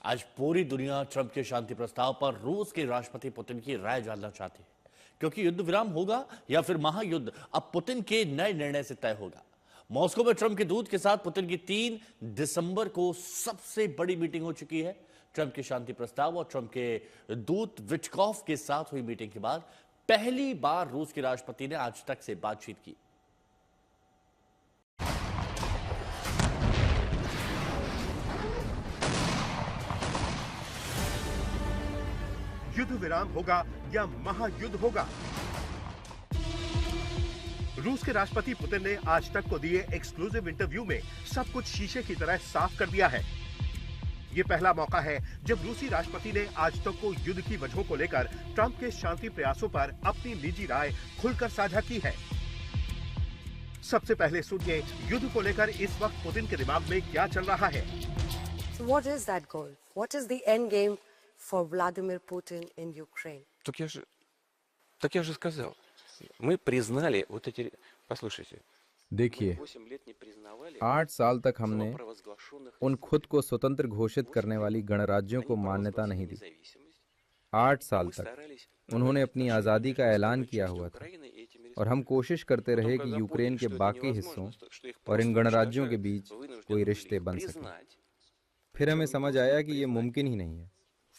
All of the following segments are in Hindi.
आज पूरी दुनिया ट्रंप के शांति प्रस्ताव पर रूस के राष्ट्रपति पुतिन की राय जानना चाहती है, क्योंकि युद्ध विराम होगा या फिर महायुद्ध अब पुतिन के नए निर्णय से तय होगा। मॉस्को में ट्रंप के दूत के साथ पुतिन की 3 दिसंबर को सबसे बड़ी मीटिंग हो चुकी है। ट्रंप के शांति प्रस्ताव और ट्रंप के दूत विटकॉफ के साथ हुई मीटिंग के बाद पहली बार रूस के राष्ट्रपति ने आज तक से बातचीत की। युद्ध विराम होगा या महायुद्ध होगा? रूस के राष्ट्रपति पुतिन ने आज तक को दिए एक्सक्लूसिव इंटरव्यू में सब कुछ शीशे की तरह साफ कर दिया है। ये पहला मौका है जब रूसी राष्ट्रपति ने आज तक को युद्ध की वजहों को लेकर ट्रंप के शांति प्रयासों पर अपनी निजी राय खुलकर साझा की है। सबसे पहले सुनिए युद्ध को लेकर इस वक्त पुतिन के दिमाग में क्या चल रहा है। What is that goal? What is the end game for Vladimir Putin in Ukraine? Так я же сказал. Мы признали вот эти... Послушайте. देखिए, 8 साल तक हमने उन खुद को स्वतंत्र घोषित करने वाली गणराज्यों को मान्यता नहीं दी। 8 साल तक उन्होंने अपनी आज़ादी का ऐलान किया हुआ था और हम कोशिश करते रहे कि यूक्रेन के बाकी हिस्सों और इन गणराज्यों के बीच कोई रिश्ते बन सकें। फिर हमें समझ आया कि ये मुमकिन ही नहीं है,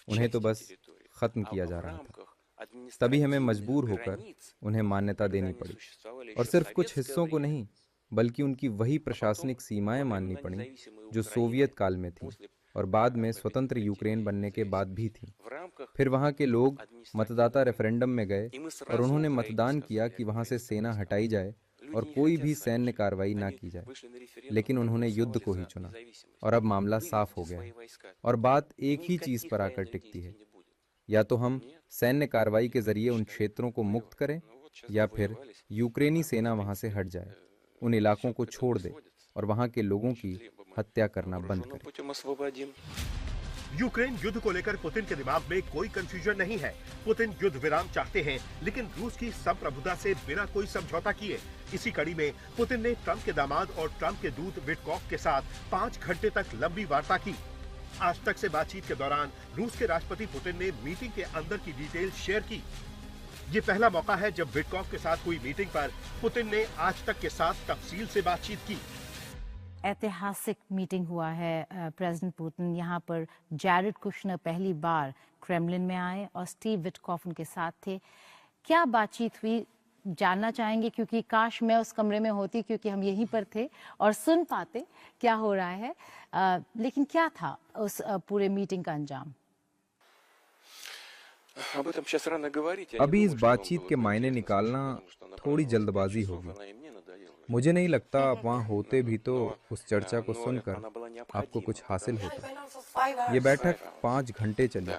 उन्हें तो बस खत्म किया जा रहा था। तभी हमें मजबूर होकर उन्हें मान्यता देनी पड़ी और सिर्फ कुछ हिस्सों को नहीं, बल्कि उनकी वही प्रशासनिक सीमाएं माननी पड़ी जो सोवियत काल में थी और बाद में स्वतंत्र यूक्रेन बनने के बाद भी थी। फिर वहां के लोग मतदाता रेफरेंडम में गए और उन्होंने मतदान किया कि वहां से सेना हटाई जाए और कोई भी सैन्य कार्रवाई ना की जाए। लेकिन उन्होंने युद्ध को ही चुना और अब मामला साफ हो गया है और बात एक ही चीज पर आकर टिकती है, या तो हम सैन्य कार्रवाई के जरिए उन क्षेत्रों को मुक्त करें या फिर यूक्रेनी सेना वहां से हट जाए, उन इलाकों को छोड़ दे और वहां के लोगों की हत्या करना बंद करे। यूक्रेन युद्ध को लेकर पुतिन के दिमाग में कोई कंफ्यूजन नहीं है। पुतिन युद्ध विराम चाहते हैं, लेकिन रूस की संप्रभुता से बिना कोई समझौता किए। इसी कड़ी में पुतिन ने ट्रंप के दामाद और ट्रंप के दूत विटकॉफ के साथ 5 घंटे तक लंबी वार्ता की। आज तक से बातचीत के दौरान रूस के राष्ट्रपति पुतिन ने मीटिंग के अंदर की डिटेल शेयर की। ये पहला मौका है जब विटकॉफ के साथ हुई मीटिंग पर पुतिन ने आज तक के साथ तफसील से बातचीत की। ऐतिहासिक मीटिंग हुआ है प्रेसिडेंट पुतिन यहाँ पर जैरेड कुशनर पहली बार क्रेमलिन में आए और स्टीव विटकॉफ उनके साथ थे। क्या बातचीत हुई जानना चाहेंगे, क्योंकि काश मैं उस कमरे में होती, क्योंकि हम यहीं पर थे और सुन पाते क्या हो रहा है। लेकिन क्या था उस पूरे मीटिंग का अंजाम? अभी इस बातचीत के मायने निकालना थोड़ी जल्दबाजी होगी। मुझे नहीं लगता आप वहाँ होते भी तो उस चर्चा को सुनकर आपको कुछ हासिल होता। ये बैठक 5 घंटे चली।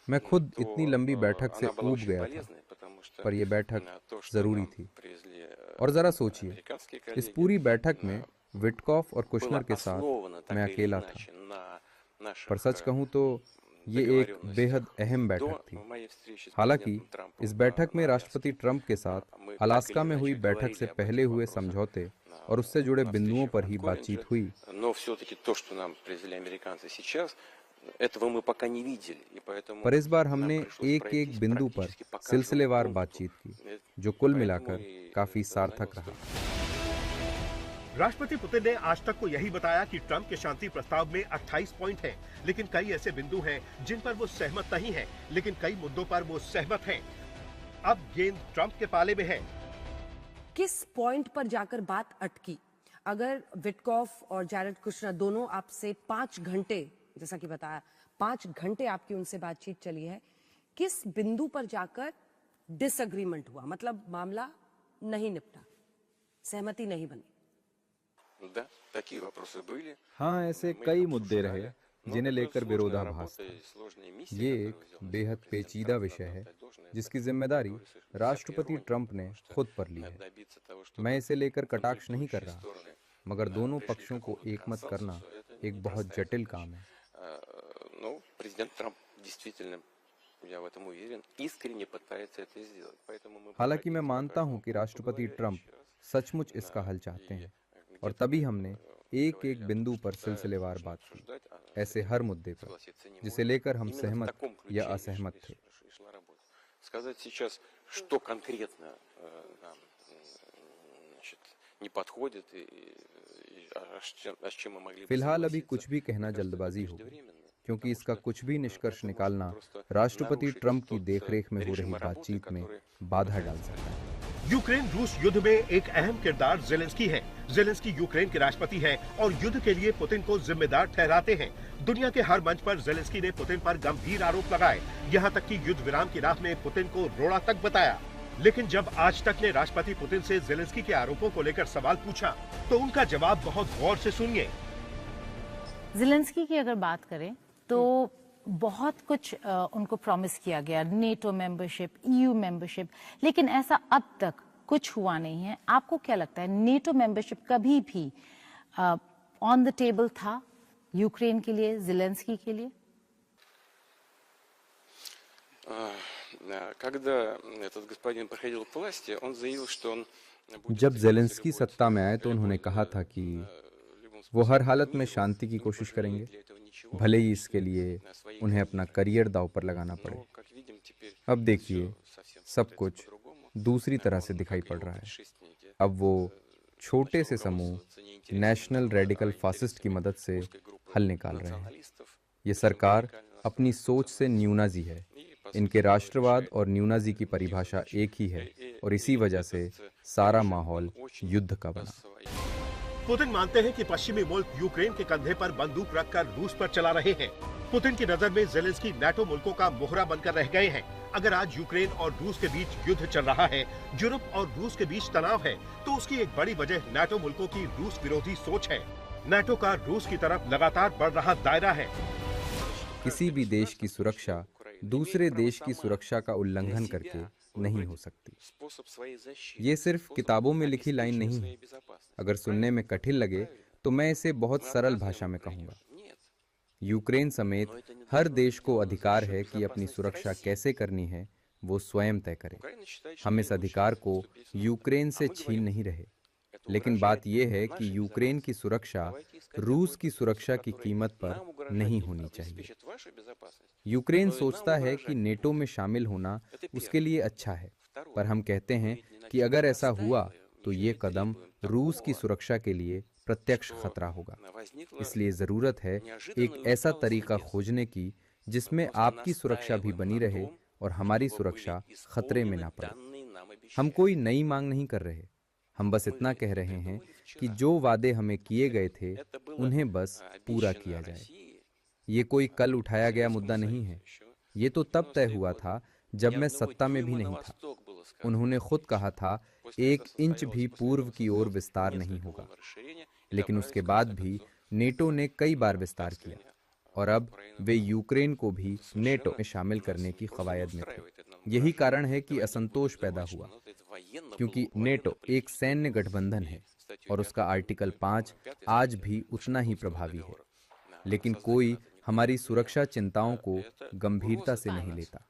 मैं खुद इतनी लंबी बैठक से ऊब गया था, पर यह बैठक जरूरी थी। और जरा सोचिए, इस पूरी बैठक में विटकॉफ और कुशनर के साथ मैं अकेला था। पर सच कहूं तो ये एक बेहद अहम बैठक थी। हालांकि इस बैठक में राष्ट्रपति ट्रंप के साथ अलास्का में हुई बैठक से पहले हुए समझौते और उससे जुड़े बिंदुओं पर ही बातचीत हुई। पर इस बार हमने एक बिंदु पर सिलसिलेवार बातचीत की, जो कुल मिलाकर काफी सार्थक रहा। राष्ट्रपति पुतिन ने आज तक को यही बताया कि ट्रंप के शांति प्रस्ताव में 28 पॉइंट हैं, लेकिन कई ऐसे बिंदु हैं जिन पर वो सहमत नहीं है, लेकिन कई मुद्दों पर वो सहमत हैं। अब गेंद ट्रंप के पाले में है। किस पॉइंट पर जाकर बात अटकी? अगर विटकॉफ और जैरेड कुशनर दोनों आपसे 5 घंटे, जैसा कि बताया 5 घंटे आपकी उनसे बातचीत चली है, किस बिंदु पर जाकर डिसएग्रीमेंट हुआ? मतलब मामला नहीं निपटा, सहमति नहीं बनी। हाँ, ऐसे कई मुद्दे रहे जिन्हें लेकर विरोधाभास था। ये एक बेहद पेचीदा विषय है जिसकी जिम्मेदारी राष्ट्रपति ट्रंप ने खुद पर ली है। मैं इसे लेकर कटाक्ष नहीं कर रहा, मगर दोनों पक्षों को एकमत करना एक बहुत जटिल काम है। हालांकि मैं मानता हूं कि राष्ट्रपति ट्रंप सचमुच इसका हल चाहते हैं और तभी हमने एक एक बिंदु पर सिलसिलेवार बात की, ऐसे हर मुद्दे पर जिसे लेकर हम सहमत या असहमत थे। Сказать сейчас, что конкретно нам не подходит с чем мы могли бы फिलहाल अभी कुछ भी कहना जल्दबाजी होगी, क्योंकि इसका कुछ भी निष्कर्ष निकालना राष्ट्रपति ट्रंप की देखरेख में हो रही बातचीत में बाधा डाल सकता है। यूक्रेन रूस युद्ध में एक अहम किरदार जेलेंस्की है। जेलेंस्की यूक्रेन के राष्ट्रपति हैं और युद्ध के लिए पुतिन को जिम्मेदार ठहराते हैं। दुनिया के हर मंच पर जेलेंस्की ने पुतिन पर गंभीर आरोप लगाए, यहाँ तक कि युद्ध विराम की राह में पुतिन को रोड़ा तक बताया। लेकिन जब आज तक ने राष्ट्रपति पुतिन से जेलेंस्की के आरोपों को लेकर सवाल पूछा, तो उनका जवाब बहुत गौर से सुनिए। ज़ेलेंस्की की अगर बात करें तो बहुत कुछ उनको प्रॉमिस किया गया, नेटो मेंबरशिप, ईयू मेंबरशिप, लेकिन ऐसा अब तक कुछ हुआ नहीं है। आपको क्या लगता है, नेटो मेंबरशिप कभी भी ऑन द टेबल था यूक्रेन के लिए, ज़ेलेंस्की के लिए? जब जेलेंस्की सत्ता में आए तो उन्होंने कहा था कि वो हर हालत में शांति की कोशिश करेंगे, भले ही इसके लिए उन्हें अपना करियर दांव पर लगाना पड़े। अब देखिए, सब कुछ दूसरी तरह से दिखाई पड़ रहा है। अब वो छोटे से समूह नेशनल रेडिकल फासिस्ट की मदद से हल निकाल रहे हैं। ये सरकार अपनी सोच से न्यूनाजी है। इनके राष्ट्रवाद और न्यूनाजी की परिभाषा एक ही है और इसी वजह से सारा माहौल युद्ध का बना। पुतिन मानते हैं कि पश्चिमी मुल्क यूक्रेन के कंधे पर बंदूक रखकर रूस पर चला रहे हैं। पुतिन की नजर में जेलेंस्की नाटो मुल्कों का मोहरा बनकर रह गए हैं। अगर आज यूक्रेन और रूस के बीच युद्ध चल रहा है, यूरोप और रूस के बीच तनाव है, तो उसकी एक बड़ी वजह नाटो मुल्कों की रूस विरोधी सोच है। नाटो का रूस की तरफ लगातार बढ़ रहा दायरा है। किसी भी देश की सुरक्षा दूसरे देश की सुरक्षा का उल्लंघन करके नहीं हो सकती। ये सिर्फ किताबों में लिखी लाइन नहीं है। अगर सुनने में कठिन लगे तो मैं इसे बहुत सरल भाषा में कहूंगा। यूक्रेन समेत हर देश को अधिकार है कि अपनी सुरक्षा कैसे करनी है वो स्वयं तय करे। हम इस अधिकार को यूक्रेन से छीन नहीं रहे, लेकिन बात यह है कि यूक्रेन की सुरक्षा रूस की सुरक्षा की कीमत पर नहीं होनी चाहिए। यूक्रेन सोचता है कि नेटो में शामिल होना उसके लिए अच्छा है, पर हम कहते हैं कि अगर ऐसा हुआ तो ये कदम रूस की सुरक्षा के लिए प्रत्यक्ष खतरा होगा। इसलिए जरूरत है एक ऐसा तरीका खोजने की जिसमें आपकी सुरक्षा भी बनी रहे और हमारी सुरक्षा खतरे में ना पड़े। हम कोई नई मांग नहीं कर रहे, हम बस इतना कह रहे हैं कि जो वादे हमें किए गए थे उन्हें बस पूरा किया जाए। ये कोई कल उठाया गया मुद्दा नहीं है। ये तो तब तय हुआ था जब मैं सत्ता में भी नहीं था। उन्होंने खुद कहा था 1 इंच भी पूर्व की ओर विस्तार नहीं होगा, लेकिन उसके बाद भी नेटो ने कई बार विस्तार किया और अब वे यूक्रेन को भी नेटो में शामिल करने की कवायद में थे। यही कारण है कि असंतोष पैदा हुआ, क्योंकि नेटो एक सैन्य गठबंधन है और उसका आर्टिकल 5 आज भी उतना ही प्रभावी है, लेकिन कोई हमारी सुरक्षा चिंताओं को गंभीरता से नहीं लेता।